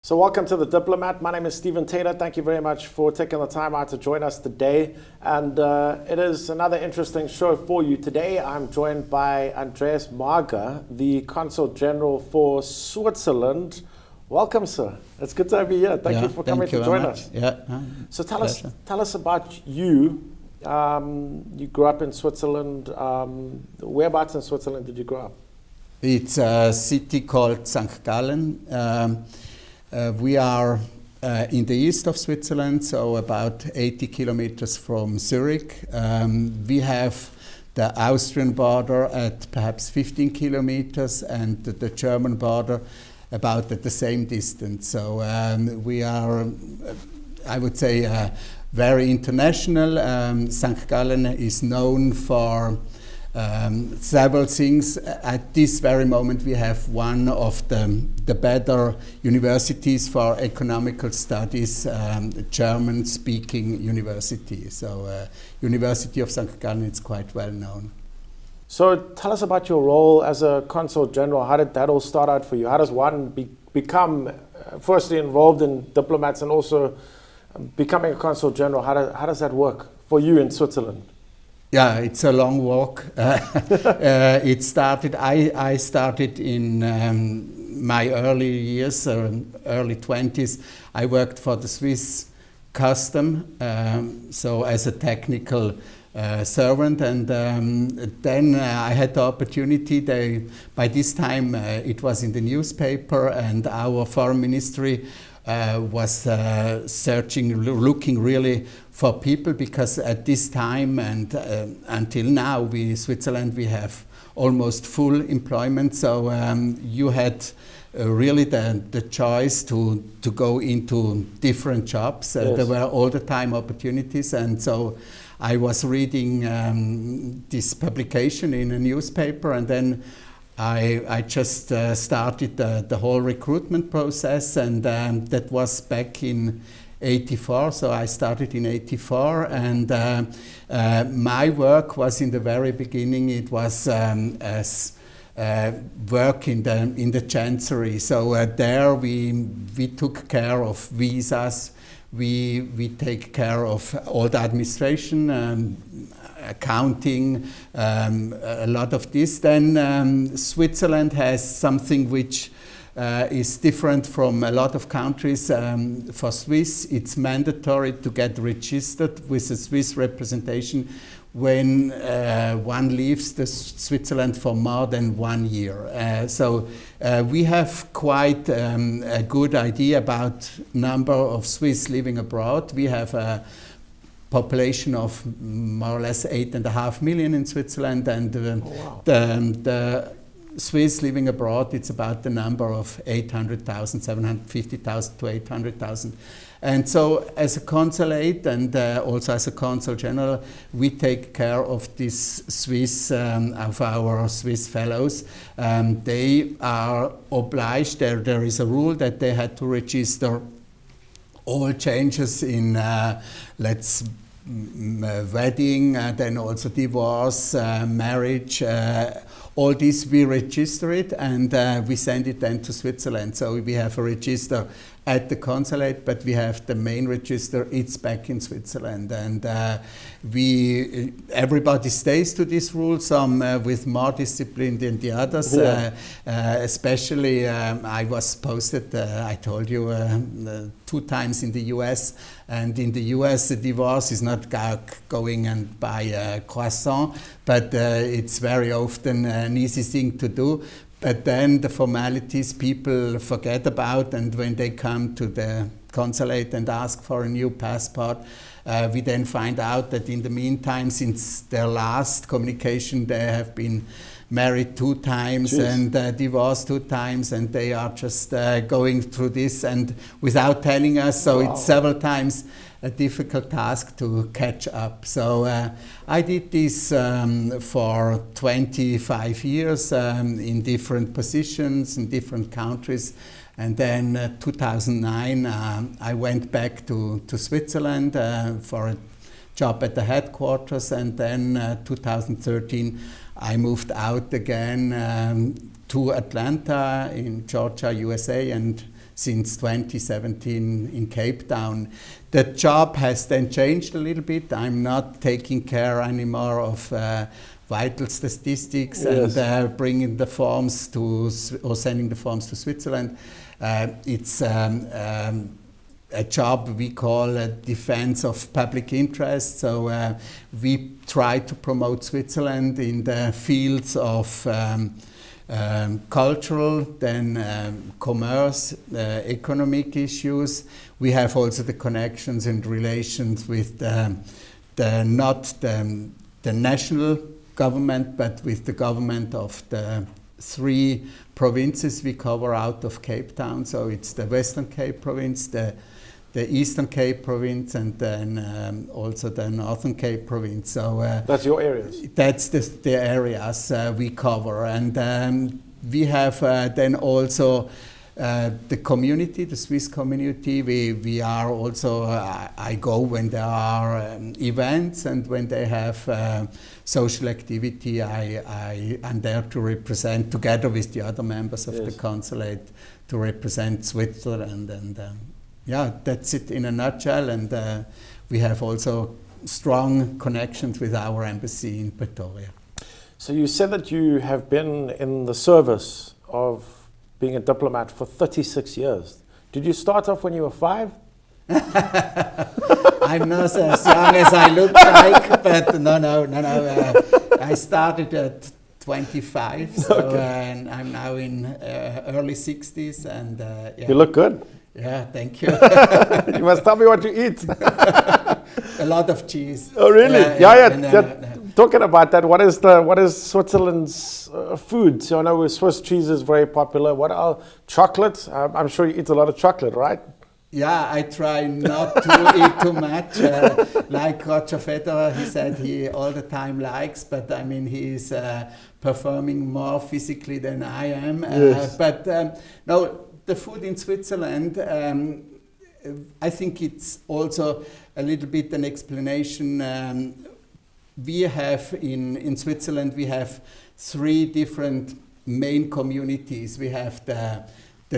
So welcome to The Diplomat. My name is Stephen Taylor. Thank you very much for taking the time out to join us today. And it is another interesting show for you. Today I'm joined by Andreas Maager, the Consul General for Switzerland. Welcome, sir. It's good to have you here. Thank you for coming to join us. So tell us about you. You grew up in Switzerland. Whereabouts in Switzerland did you grow up? It's a city called St. Gallen. We are in the east of Switzerland, so about 80 kilometers from Zurich. We have the Austrian border at perhaps 15 kilometers and the German border about at the same distance. So we are, I would say, very international. St. Gallen is known for several things. At this very moment we have one of the better universities for economical studies, German-speaking university. So University of St. Gallen is quite well known. So tell us about your role as a Consul General. How did that all start out for you? How does one become firstly involved in diplomats and also becoming a Consul General? How does that work for you in Switzerland? Yeah, it's a long walk. It started. I started in my early years, early 20s. I worked for the Swiss custom, so as a technical servant, and then I had the opportunity. By this time, it was in the newspaper, and our foreign ministry was looking really for people, because at this time and until now, Switzerland, we have almost full employment. So you had really the choice to go into different jobs. Yes. There were all the time opportunities, and so I was reading this publication in a newspaper, and then I just started the whole recruitment process, and that was back in 84. So I started in 84, and my work was in the very beginning. It was as work in the chancery. So there we took care of visas. We take care of all the administration, accounting, a lot of this. Then Switzerland has something which is different from a lot of countries. For Swiss, it's mandatory to get registered with a Swiss representation when one leaves Switzerland for more than 1 year. So we have quite a good idea about number of Swiss living abroad. We have a population of more or less 8.5 million in Switzerland, and the Swiss living abroad, it's about the number of 800,000, 750,000 to 800,000. And so as a consulate and also as a Consul General, we take care of this Swiss, of our Swiss fellows. They are obliged, there is a rule that they had to register all changes in, wedding, then also divorce, marriage, all this we register it, and we send it then to Switzerland. So we have a register at the consulate, but we have the main register, it's back in Switzerland. And everybody stays to this rule, some with more discipline than the others. Especially I was posted, I told you, 2 times in the US, and in the US the divorce is not going and buy a croissant, but it's very often an easy thing to do. But then the formalities people forget about, and when they come to the consulate and ask for a new passport, we then find out that in the meantime, since their last communication, they have been married 2 times. Jeez. And divorced 2 times, and they are just going through this and without telling us. So wow. It's several times a difficult task to catch up. So I did this for 25 years in different positions in different countries. And then 2009, I went back to Switzerland for a job at the headquarters. And then 2013, I moved out again to Atlanta in Georgia, USA, and since 2017 in Cape Town. The job has then changed a little bit. I'm not taking care anymore of vital statistics and bringing the forms to or sending the forms to Switzerland. It's a job we call defense of public interest. So we try to promote Switzerland in the fields of cultural, then commerce, economic issues. We have also the connections and relations with not the national government, but with the government of the 3 provinces we cover out of Cape Town. So it's the Western Cape province, the Eastern Cape province, and then also the Northern Cape province. So that's your areas? That's the areas we cover. And we have then also the community, the Swiss community. We are also, I go when there are events and when they have social activity. I'm there to represent, together with the other members of the consulate, to represent Switzerland. And yeah, that's it in a nutshell. And we have also strong connections with our embassy in Pretoria. So you said that you have been in the service of being a diplomat for 36 years. Did you start off when you were 5? I'm not as young as I look like, but no. I started at 25, so and I'm now in early 60s. And you look good. Yeah, thank you. You must tell me what you eat. A lot of cheese. Oh, really? Yeah. Talking about that, what is Switzerland's food? So I know Swiss cheese is very popular. What are chocolate? I'm sure you eat a lot of chocolate, right? Yeah, I try not to eat too much. Like Roger Federer, he said he all the time likes, but I mean he's performing more physically than I am. But no, the food in Switzerland, I think it's also a little bit an explanation. We have in Switzerland, we have 3 different main communities. We have the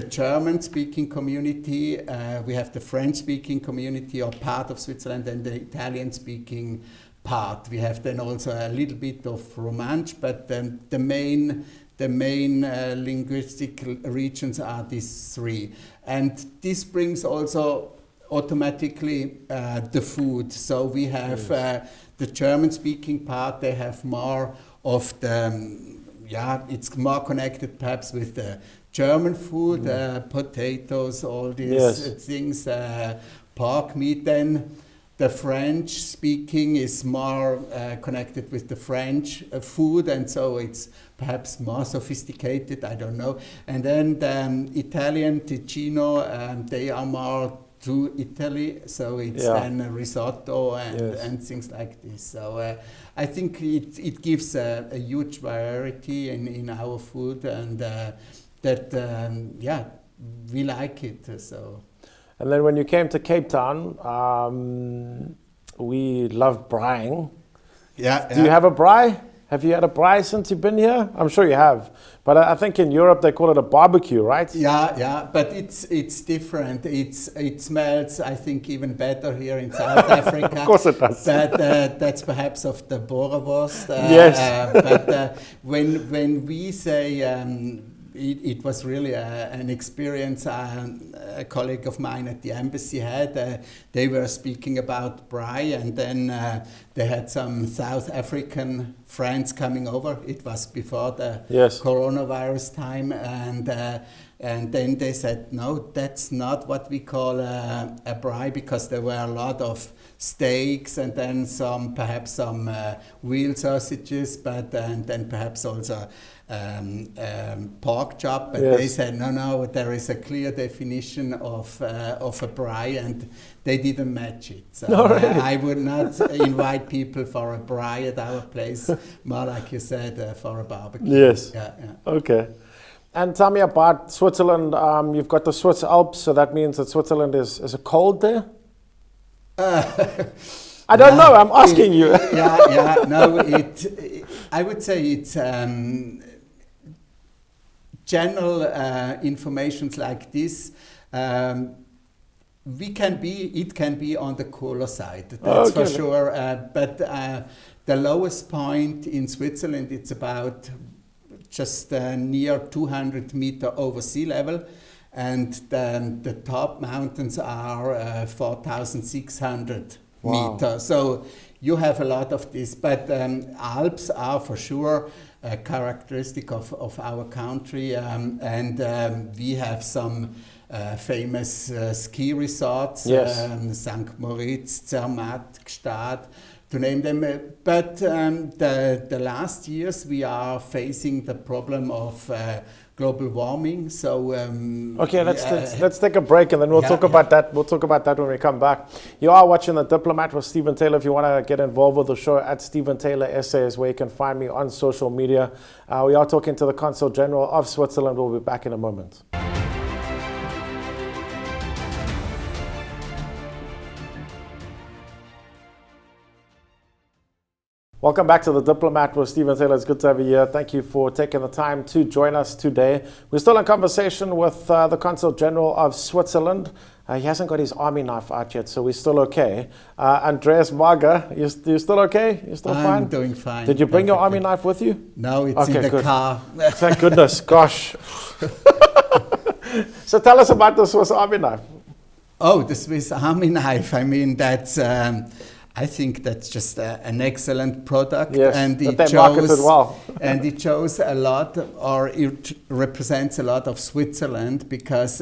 German-speaking community, we have the French-speaking community or part of Switzerland, and the Italian-speaking part. We have then also a little bit of Romansh, but then the main linguistic regions are these 3. And this brings also automatically the food. So we have the German-speaking part, they have more of the, it's more connected perhaps with the German food, potatoes, all these things, pork, meat. Then the French-speaking is more connected with the French food, and so it's perhaps more sophisticated, I don't know. And then the Italian, Ticino, they are more to Italy, so it's then a risotto and things like this. So I think it gives a huge variety in our food, and we like it. So. And then when you came to Cape Town, we love braaiing. Do you have a braai? Have you had a braai since you've been here? I'm sure you have. But I think in Europe they call it a barbecue, right? Yeah, but it's different. It smells, I think, even better here in South Africa. Of course it does. But that's perhaps of the Boerewurst. But when we say it was really an experience a colleague of mine at the embassy had. They were speaking about braai, and then they had some South African friends coming over. It was before the coronavirus time, and then they said, no, that's not what we call a braai, because there were a lot of steaks and then perhaps some wheel sausages, and then perhaps also pork chop, but they said no, there is a clear definition of a braai, and they didn't match it. So I would not invite people for a braai at our place, more like you said, for a barbecue. Okay. And tell me about Switzerland. You've got the Swiss Alps, so that means that Switzerland is it cold there? I don't know, I'm asking you. No, I would say it's general informations like this. it can be on the cooler side, that's for sure. But the lowest point in Switzerland, it's about just near 200 meter over sea level, and then the top mountains are 4,600 meters. So you have a lot of this, but Alps are for sure a characteristic of our country, and we have some famous ski resorts, St. Moritz, Zermatt, Gstaad, to name them. But the last years we are facing the problem of global warming. So okay, let's take a break, and then we'll talk about that. We'll talk about that when we come back. You are watching The Diplomat with Stephen Taylor. If you want to get involved with the show, at Stephen Taylor SA is where you can find me on social media. We are talking to the Consul General of Switzerland. We'll be back in a moment. Welcome back to The Diplomat with Stephen Taylor. It's good to have you here. Thank you for taking the time to join us today. We're still in conversation with the Consul General of Switzerland. He hasn't got his army knife out yet, so we're still okay. Andreas Maager, you still okay? You still fine? I'm doing fine. Did you bring your army knife with you? No, it's in the car. Thank goodness. Gosh. So tell us about the Swiss army knife. Oh, the Swiss army knife. I mean, that's... I think that's just an excellent product, and it shows well. And it shows a lot, or it represents a lot of Switzerland, because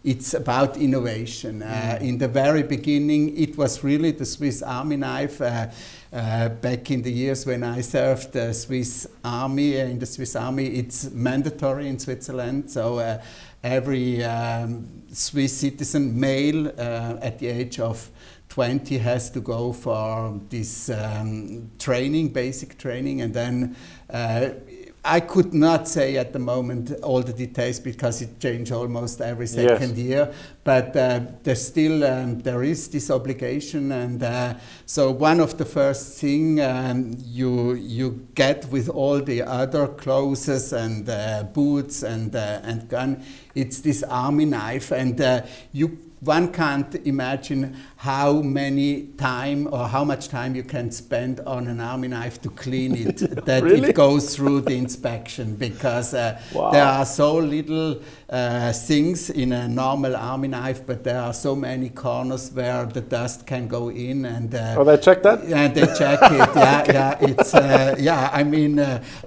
it's about innovation. In the very beginning, it was really the Swiss army knife. Back in the years when I served the Swiss army, in the Swiss army, it's mandatory in Switzerland. So every Swiss citizen, male, at the age of 20 has to go for this training, basic training, and then I could not say at the moment all the details because it changes almost every second year, but there's still there is this obligation, and so one of the first thing you get with all the other clothes and boots and gun, it's this army knife, and one can't imagine how much time you can spend on an army knife to clean it, that really? It goes through the inspection, because there are so little things in a normal army knife, but there are so many corners where the dust can go in, and they check that? Yeah, they check it. It's I mean,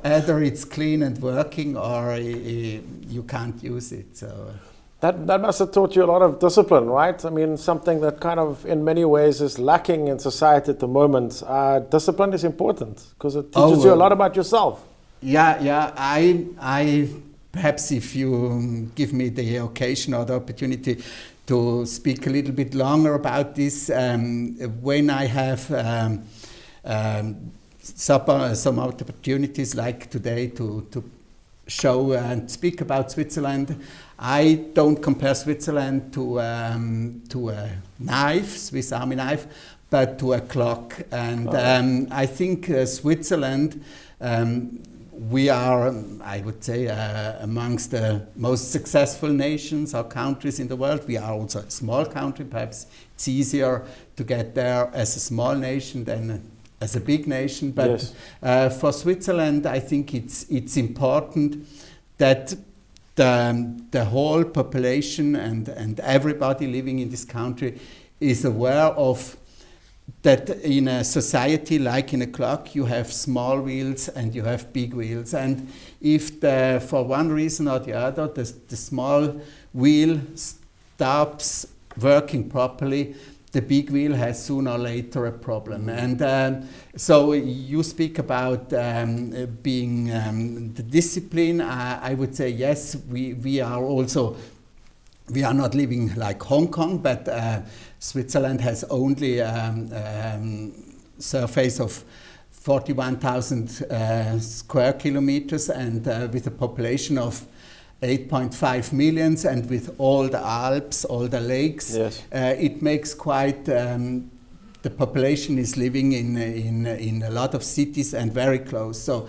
either it's clean and working, or you can't use it. So. That must have taught you a lot of discipline, right? I mean, something that kind of, in many ways, is lacking in society at the moment. Discipline is important because it teaches you a lot about yourself. Yeah. I perhaps, if you give me the occasion or the opportunity to speak a little bit longer about this, when I have some opportunities like today to show and speak about Switzerland, I don't compare Switzerland to a knife, Swiss army knife, but to a clock. And I think Switzerland, we are, I would say, amongst the most successful nations or countries in the world. We are also a small country. Perhaps it's easier to get there as a small nation than as a big nation. But for Switzerland, I think it's important that the whole population and everybody living in this country is aware of that in a society like in a clock, you have small wheels and you have big wheels. And if for one reason or the other, the small wheel stops working properly, the big wheel has sooner or later a problem. And so you speak about being the discipline. I would say yes, we are not living like Hong Kong, but Switzerland has only surface of 41,000 square kilometers, and with a population of 8.5 million, and with all the Alps, all the lakes, it makes quite. The population is living in a lot of cities and very close. So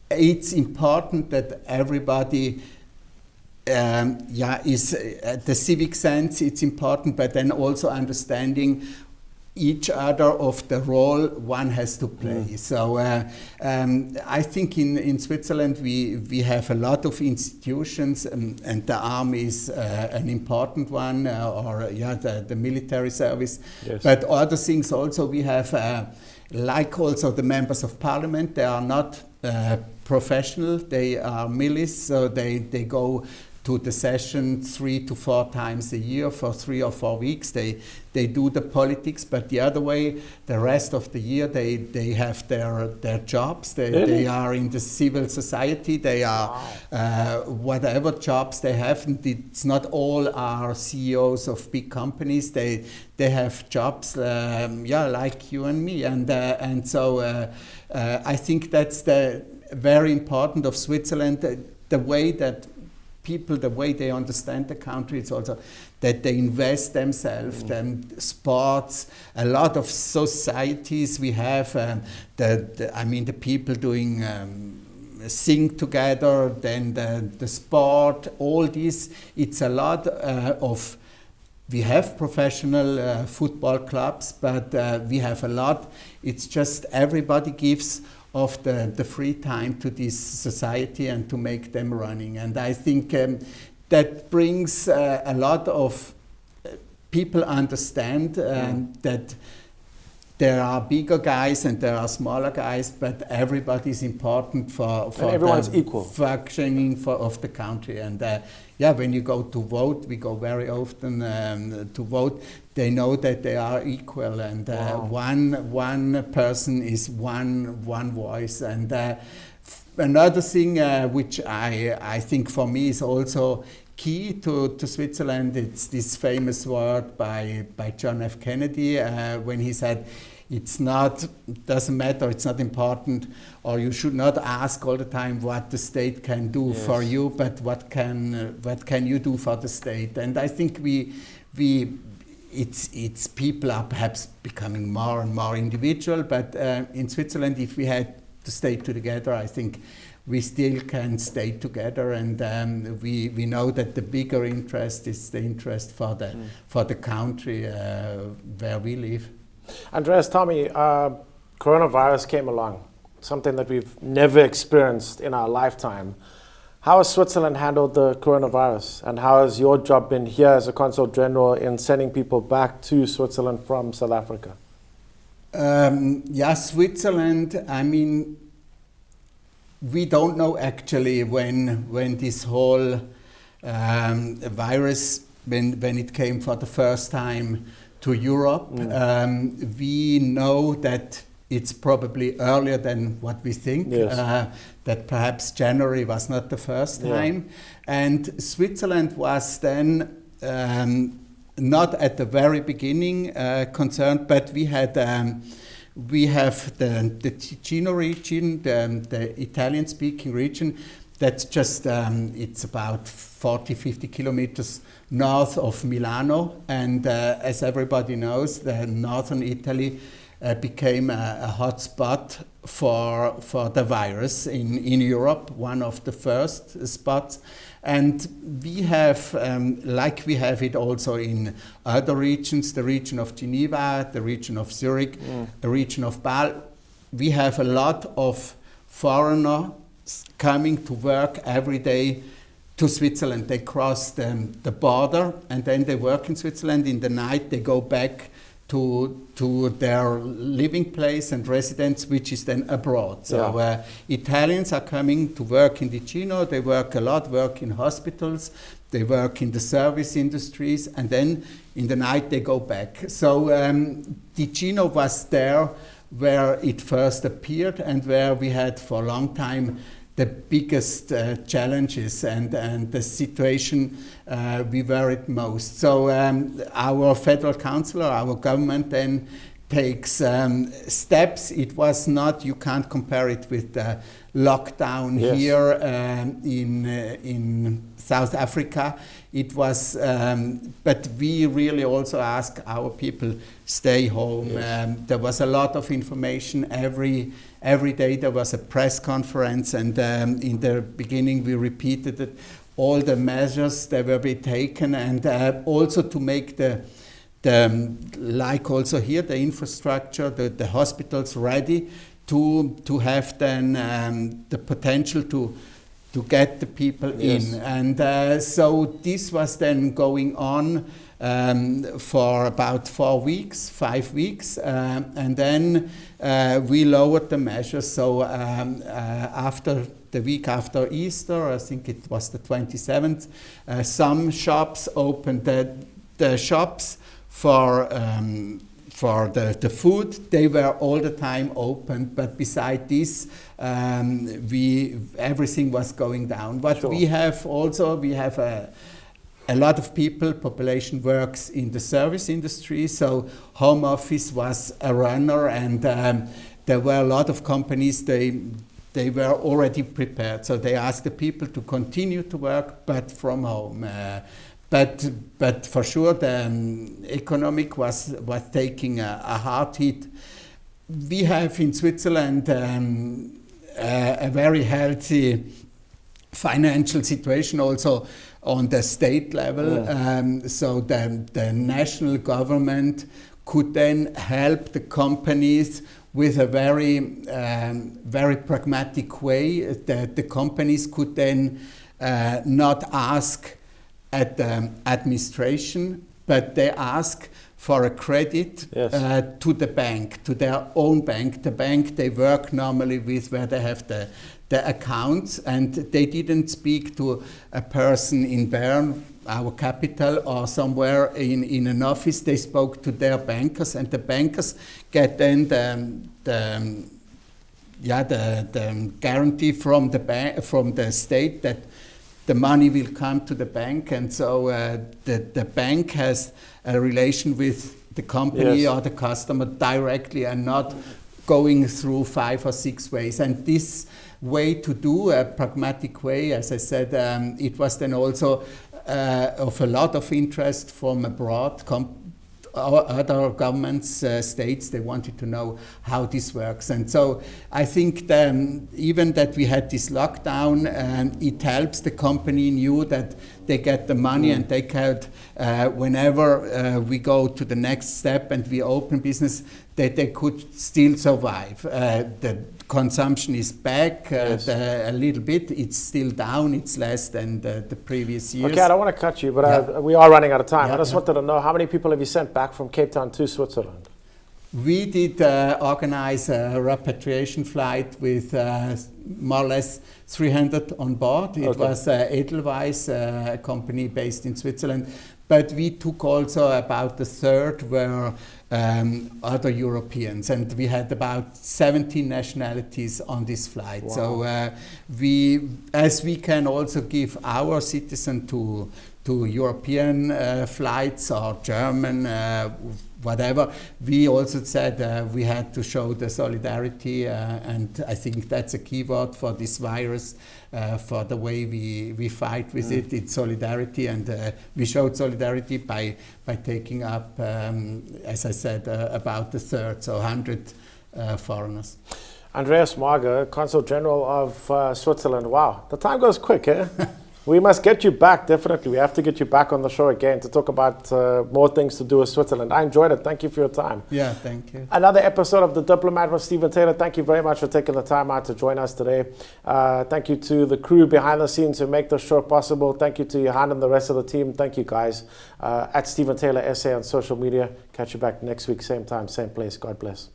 it's important that everybody is the civic sense. It's important, but then also understanding each other of the role one has to play. So I think in Switzerland we have a lot of institutions, and the army is an important one, the military service. Yes. But other things also we have, like also the members of parliament. They are not professional, they are milies, so they go to the session 3 to 4 times a year for 3 or 4 weeks. They do the politics, but the other way, the rest of the year they have their jobs. They are in the civil society. They are whatever jobs they have. And it's not all are CEOs of big companies. They have jobs, like you and me. And so I think that's the very important of Switzerland. The way that people, the way they understand the country, it's also that they invest themselves, sports, a lot of societies we have, the people doing sing together, then the sport, all this, it's a lot of, we have professional football clubs, but we have a lot, it's just everybody gives of the free time to this society and to make them running. And I think that brings a lot of people understand that there are bigger guys and there are smaller guys, but everybody is important for everyone's equal functioning of the country. And when you go to vote, we go very often to vote. They know that they are equal, and one person is one voice. And another thing which I think for me is also key to Switzerland, it's this famous word by John F. Kennedy when he said, doesn't matter, it's not important, or you should not ask all the time what the state can do for you, but what can you do for the state. And I think it's people are perhaps becoming more and more individual, but in Switzerland, if we had to stay together, I think we still can stay together, and we know that the bigger interest is the interest for the country where we live. Andreas, tell me, coronavirus came along, something that we've never experienced in our lifetime. How has Switzerland handled the coronavirus, and how has your job been here as a Consul General in sending people back to Switzerland from South Africa? Switzerland, I mean, we don't know actually when this whole virus, when it came for the first time to Europe. We know that it's probably earlier than what we think, that perhaps January was not the first time. And Switzerland was then not at the very beginning concerned, but we have the Ticino region, the Italian-speaking region, that's just, it's about 40-50 kilometers north of Milano. And as everybody knows, the northern Italy became a hot spot for the virus in Europe, one of the first spots. And we have, like we have it also in other regions, the region of Geneva, the region of Zurich, the region of Bâle, we have a lot of foreigners coming to work every day to Switzerland. They cross the border and then they work in Switzerland. In the night they go back to their living place and residence, which is then abroad. So Italians are coming to work in Ticino. They work a lot, work in hospitals, they work in the service industries, and then in the night they go back. So Ticino was there where it first appeared and where we had for a long time the biggest challenges and the situation we were at most. So our federal councillor, our government then takes steps. It was not, you can't compare it with the lockdown here in South Africa. It was, but we really also ask our people stay home. There was a lot of information every day. There was a press conference, and in the beginning we repeated it. all the measures that were be taken, and also to make the like also here the infrastructure, the hospitals ready to have then the potential to get the people Yes. in. And so this was then going on for about 4 weeks, 5 weeks, and then we lowered the measures. So after the week after Easter, I think it was the 27th, some shops opened the shops for the food. They were all the time open, but beside this, everything was going down. But Sure. we have a lot of people, population works in the service industry, so home office was a runner, and there were a lot of companies, they were already prepared. So they asked the people to continue to work, but from home. But for sure, the economic was taking a hard hit. We have in Switzerland a very healthy financial situation also on the state level. Yeah. So the national government could then help the companies with a very pragmatic way. The companies could then not ask at the administration, but they ask for a credit. Yes. To the bank, to their own bank, the bank they work normally with, where they have the accounts, and they didn't speak to a person in Bern, our capital, or somewhere in an office. They spoke to their bankers, and the bankers get then the guarantee from the state that the money will come to the bank, and so the bank has a relation with the company. Yes. Or the customer directly, and not going through 5 or 6 ways. And this way to do, a pragmatic way, as I said, it was then also of a lot of interest from abroad. Other governments, states, they wanted to know how this works. And so I think even that we had this lockdown, it helps the company knew that they get the money, and they could, whenever we go to the next step and we open business, that they could still survive. The consumption is back Yes. a little bit. It's still down. It's less than the previous years. Okay, I don't want to cut you, but Yeah. we are running out of time. Yeah, I just yeah. wanted to know, how many people have you sent back from Cape Town to Switzerland? We did organize a repatriation flight with more or less 300 on board. It Okay. was Edelweiss, a company based in Switzerland. But we took also about a third were other Europeans, and we had about 17 nationalities on this flight. Wow. So as we can also give our citizen to European flights or German, whatever, we also said we had to show the solidarity, and I think that's a key word for this virus, for the way we fight with it. It's solidarity, and we showed solidarity by taking up, as I said, about a third, so 100 foreigners. Andreas Maager, Consul General of Switzerland. Wow, the time goes quick, eh? We must get you back, definitely. We have to get you back on the show again to talk about more things to do with Switzerland. I enjoyed it. Thank you for your time. Yeah, thank you. Another episode of The Diplomat with Stephen Taylor. Thank you very much for taking the time out to join us today. Thank you to the crew behind the scenes who make this show possible. Thank you to Johan and the rest of the team. Thank you, guys. At Stephen Taylor SA on social media. Catch you back next week, same time, same place. God bless.